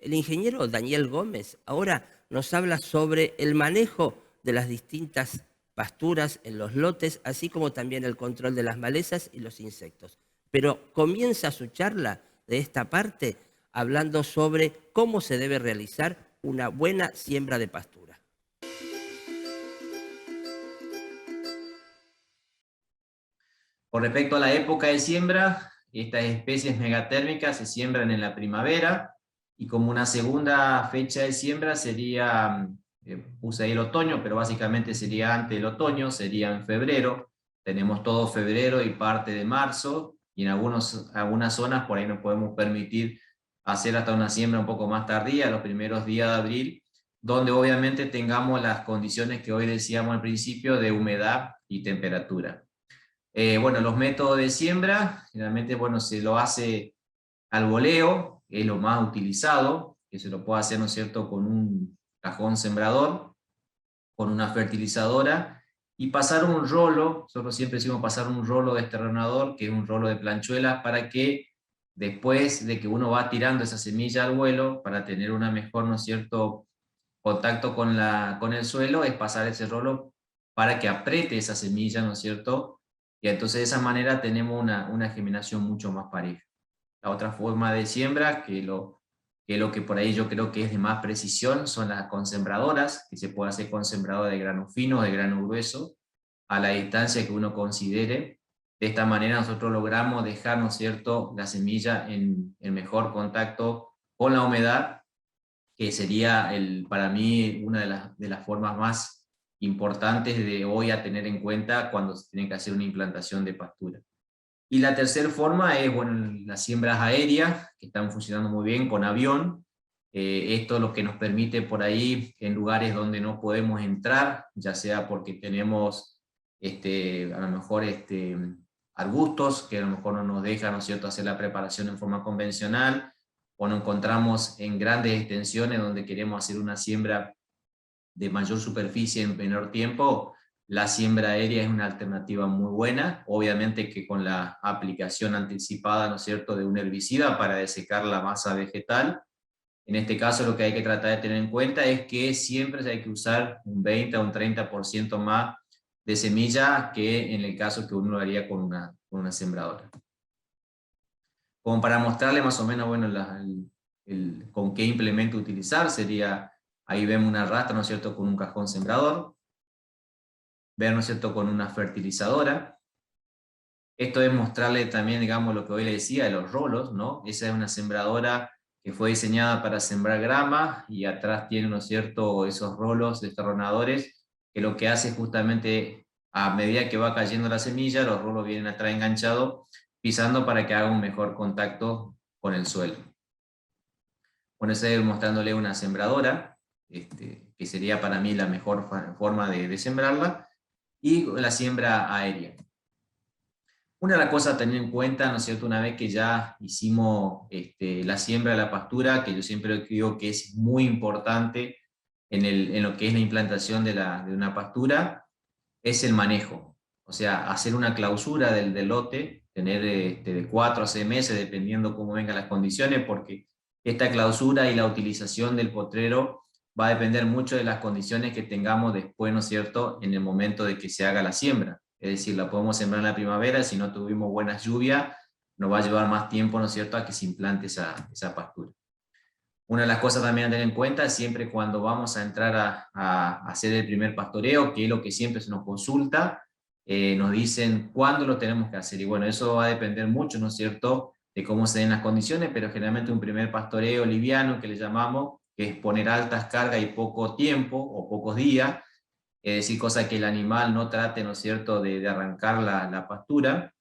El ingeniero Daniel Gómez ahora nos habla sobre el manejo de las distintas pasturas en los lotes, así como también el control de las malezas y los insectos. Pero comienza su charla de esta parte hablando sobre cómo se debe realizar una buena siembra de pastura. Con respecto a la época de siembra, estas especies megatérmicas se siembran en la primavera y como una segunda fecha de siembra sería, puse ahí el otoño, pero básicamente sería antes del otoño, sería en febrero. Tenemos todo febrero y parte de marzo y en algunas zonas por ahí nos podemos permitir hacer hasta una siembra un poco más tardía, los primeros días de abril, donde obviamente tengamos las condiciones que hoy decíamos al principio de humedad y temperatura. Bueno, los métodos de siembra, generalmente, bueno, se lo hace al voleo, es lo más utilizado, que se lo puede hacer, ¿no es cierto?, con un cajón sembrador, con una fertilizadora, y pasar un rolo, nosotros siempre decimos pasar un rolo desterronador, que es un rolo de planchuelas, para que después de que uno va tirando esa semilla al vuelo, para tener una mejor, ¿no es cierto?, contacto con el suelo, es pasar ese rolo para que apriete esa semilla, ¿no es cierto?, y entonces de esa manera tenemos una germinación mucho más pareja. La otra forma de siembra, que lo que por ahí yo creo que es de más precisión, son las consembradoras, que se puede hacer con sembradora de grano fino o de grano grueso, a la distancia que uno considere. De esta manera nosotros logramos dejar, ¿no es cierto?, la semilla en mejor contacto con la humedad, que sería para mí una de las formas más importantes de hoy a tener en cuenta cuando se tiene que hacer una implantación de pastura. Y la tercera forma es, bueno, las siembras aéreas, que están funcionando muy bien con avión. Esto es lo que nos permite por ahí, en lugares donde no podemos entrar, ya sea porque tenemos a lo mejor arbustos que a lo mejor no nos dejan, ¿no es cierto?, hacer la preparación en forma convencional, o nos encontramos en grandes extensiones donde queremos hacer una siembra de mayor superficie en menor tiempo. La siembra aérea es una alternativa muy buena, obviamente que con la aplicación anticipada, ¿no es cierto?, de un herbicida para desecar la masa vegetal. En este caso lo que hay que tratar de tener en cuenta es que siempre hay que usar un 20 o un 30% más de semilla que en el caso que uno lo haría con una sembradora. Como para mostrarle más o menos, bueno, con qué implemento utilizar, sería, ahí vemos una rastra, ¿no es cierto?, con un cajón sembrador, ver, ¿no es cierto?, con una fertilizadora. Esto es mostrarle también, digamos, lo que hoy le decía de los rolos, ¿no? Esa es una sembradora que fue diseñada para sembrar grama y atrás tiene, ¿no es cierto?, esos rolos desterronadores que lo que hace justamente a medida que va cayendo la semilla, los rolos vienen atrás enganchados, pisando para que haga un mejor contacto con el suelo. Bueno, ese es mostrándole una sembradora, que sería para mí la mejor forma de sembrarla, y la siembra aérea. Una de las cosas a tener en cuenta, ¿no es cierto?, una vez que ya hicimos la siembra de la pastura, que yo siempre digo que es muy importante en lo que es la implantación de una pastura, es el manejo. O sea, hacer una clausura del lote, tener de 4 a 6 meses, dependiendo cómo vengan las condiciones, porque esta clausura y la utilización del potrero va a depender mucho de las condiciones que tengamos después, ¿no es cierto?, en el momento de que se haga la siembra. Es decir, la podemos sembrar en la primavera, si no tuvimos buenas lluvias, nos va a llevar más tiempo, ¿no es cierto?, a que se implante esa pastura. Una de las cosas también a tener en cuenta, siempre cuando vamos a entrar a hacer el primer pastoreo, que es lo que siempre se nos consulta, nos dicen cuándo lo tenemos que hacer. Y bueno, eso va a depender mucho, ¿no es cierto?, de cómo se den las condiciones, pero generalmente un primer pastoreo liviano, que le llamamos, que es poner altas cargas y poco tiempo o pocos días, es decir, cosa que el animal no trate, ¿no es cierto?, de arrancar la pastura.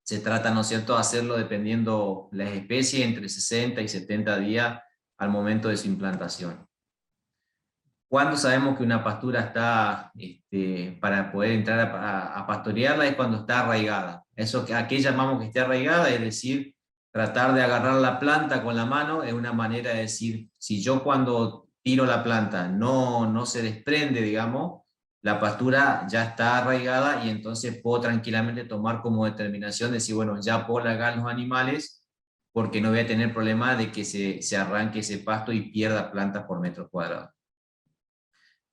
Se trata, ¿no es cierto?, de hacerlo dependiendo las especies, entre 60 y 70 días al momento de su implantación. ¿Cuándo sabemos que una pastura está, para poder entrar a pastorearla? Es cuando está arraigada. ¿A qué llamamos que esté arraigada? Es decir, tratar de agarrar la planta con la mano es una manera de decir, si yo cuando tiro la planta no se desprende, digamos, la pastura ya está arraigada y entonces puedo tranquilamente tomar como determinación de decir, bueno, ya puedo largar los animales porque no voy a tener problema de que se arranque ese pasto y pierda plantas por metro cuadrado.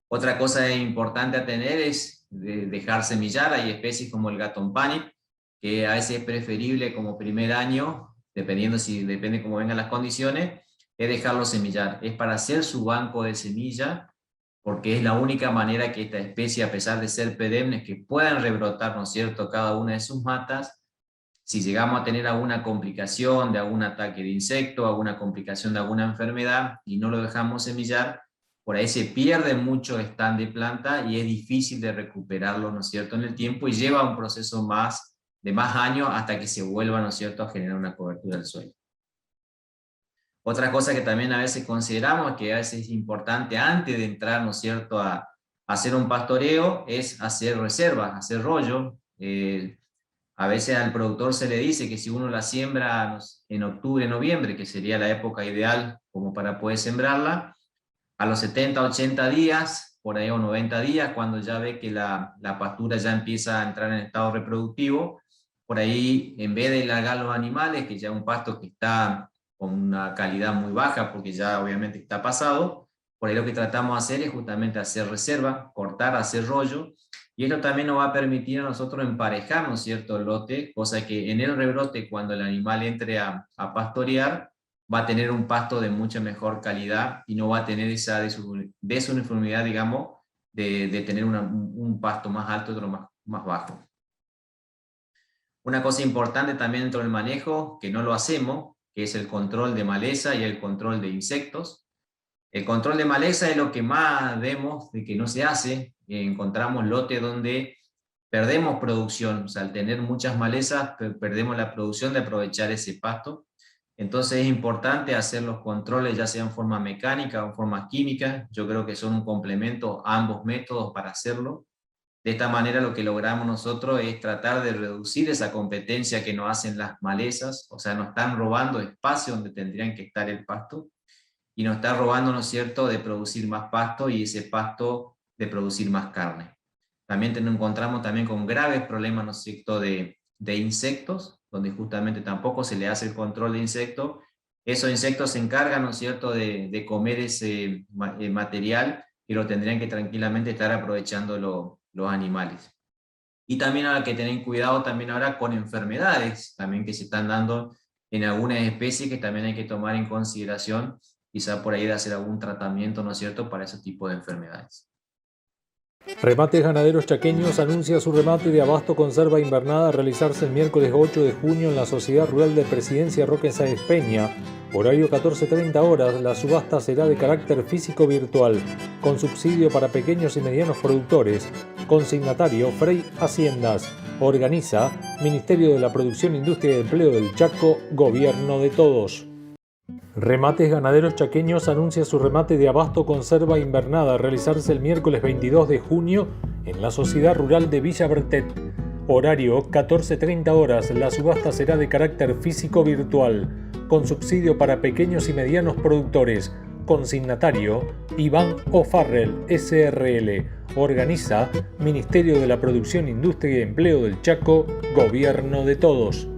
Otra cosa importante a tener es dejar semillar. Hay especies como el Gatton Panic, que a veces es preferible como primer año, depende cómo vengan las condiciones, es dejarlo semillar. Es para hacer su banco de semilla, porque es la única manera que esta especie, a pesar de ser perennes, que puedan rebrotar, ¿no es cierto?, cada una de sus matas. Si llegamos a tener alguna complicación de algún ataque de insecto, alguna complicación de alguna enfermedad, y no lo dejamos semillar, por ahí se pierde mucho stand de planta y es difícil de recuperarlo, ¿no es cierto?, en el tiempo, y lleva un proceso de más años hasta que se vuelva, ¿no es cierto?, a generar una cobertura del suelo. Otra cosa que también a veces consideramos, que a veces es importante antes de entrar, ¿no es cierto?, a hacer un pastoreo, es hacer reservas, hacer rollo. A veces al productor se le dice que si uno la siembra en octubre, noviembre, que sería la época ideal como para poder sembrarla, a los 70, 80 días, por ahí o 90 días, cuando ya ve que la pastura ya empieza a entrar en estado reproductivo, por ahí, en vez de largar los animales, que ya es un pasto que está con una calidad muy baja, porque ya obviamente está pasado, por ahí lo que tratamos de hacer es justamente hacer reserva, cortar, hacer rollo, y esto también nos va a permitir a nosotros emparejar, ¿no es cierto?, el lote, cosa que en el rebrote, cuando el animal entre a pastorear, va a tener un pasto de mucha mejor calidad y no va a tener esa desuniformidad, digamos, de tener un pasto más alto y otro más bajo. Una cosa importante también dentro del manejo, que no lo hacemos, que es el control de maleza y el control de insectos. El control de maleza es lo que más vemos de que no se hace. Encontramos lotes donde perdemos producción, o sea, al tener muchas malezas perdemos la producción de aprovechar ese pasto. Entonces es importante hacer los controles, ya sea en forma mecánica o en forma química. Yo creo que son un complemento a ambos métodos para hacerlo. De esta manera lo que logramos nosotros es tratar de reducir esa competencia que nos hacen las malezas, o sea, nos están robando espacio donde tendrían que estar el pasto, y nos está robando, ¿no es cierto?, de producir más pasto, y ese pasto de producir más carne. También nos encontramos también con graves problemas, ¿no es cierto?, de insectos, donde justamente tampoco se le hace el control de insectos. Esos insectos se encargan, ¿no es cierto?, de comer ese material, y lo tendrían que tranquilamente estar aprovechando los animales. Y también hay que tener cuidado también ahora con enfermedades, también que se están dando en algunas especies, que también hay que tomar en consideración, quizá por ahí de hacer algún tratamiento, ¿no es cierto?, para ese tipo de enfermedades. Remates Ganaderos Chaqueños anuncia su remate de abasto conserva invernada a realizarse el miércoles 8 de junio en la Sociedad Rural de Presidencia Roque Sáenz Peña. Horario 14:30 horas. La subasta será de carácter físico virtual, con subsidio para pequeños y medianos productores. Consignatario Frey Haciendas. Organiza Ministerio de la Producción, Industria y Empleo del Chaco, Gobierno de Todos. Remates Ganaderos Chaqueños anuncia su remate de abasto conserva invernada a realizarse el miércoles 22 de junio en la Sociedad Rural de Villa Bertet. Horario 14:30 horas. La subasta será de carácter físico virtual, con subsidio para pequeños y medianos productores. Consignatario Iván O'Farrell, SRL. Organiza Ministerio de la Producción, Industria y Empleo del Chaco, Gobierno de Todos.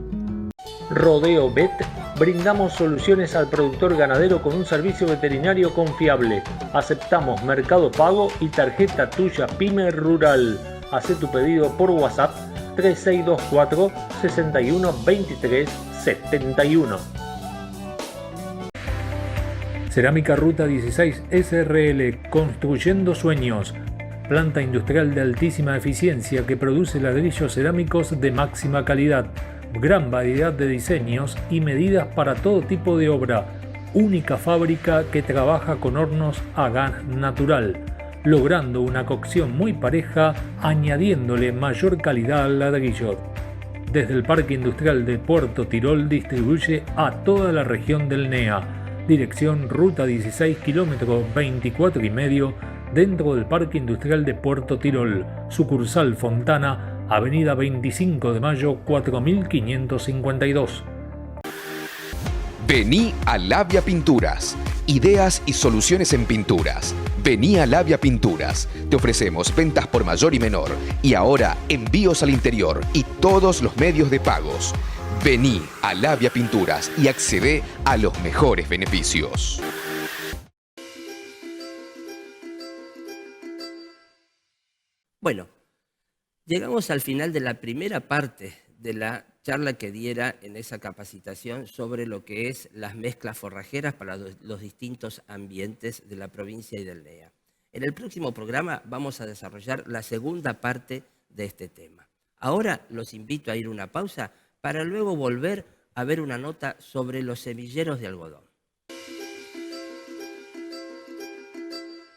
Rodeo Vet. Brindamos soluciones al productor ganadero con un servicio veterinario confiable. Aceptamos Mercado Pago y tarjeta tuya Pyme Rural. Haz tu pedido por WhatsApp 3624 61 23 71. Cerámica Ruta 16 SRL, construyendo sueños. Planta industrial de altísima eficiencia que produce ladrillos cerámicos de máxima calidad. Gran variedad de diseños y medidas para todo tipo de obra. Única fábrica que trabaja con hornos a gas natural, logrando una cocción muy pareja, añadiéndole mayor calidad al ladrillo. Desde el Parque Industrial de Puerto Tirol distribuye a toda la región del NEA. Dirección Ruta 16, kilómetro 24,5, dentro del Parque Industrial de Puerto Tirol. Sucursal Fontana, Avenida 25 de Mayo, 4552. Vení a Labia Pinturas. Ideas y soluciones en pinturas. Vení a Labia Pinturas. Te ofrecemos ventas por mayor y menor. Y ahora envíos al interior y todos los medios de pagos. Vení a Labia Pinturas y accedé a los mejores beneficios. Bueno, llegamos al final de la primera parte de la charla que diera en esa capacitación sobre lo que es las mezclas forrajeras para los distintos ambientes de la provincia y del NEA. En el próximo programa vamos a desarrollar la segunda parte de este tema. Ahora los invito a ir a una pausa para luego volver a ver una nota sobre los semilleros de algodón.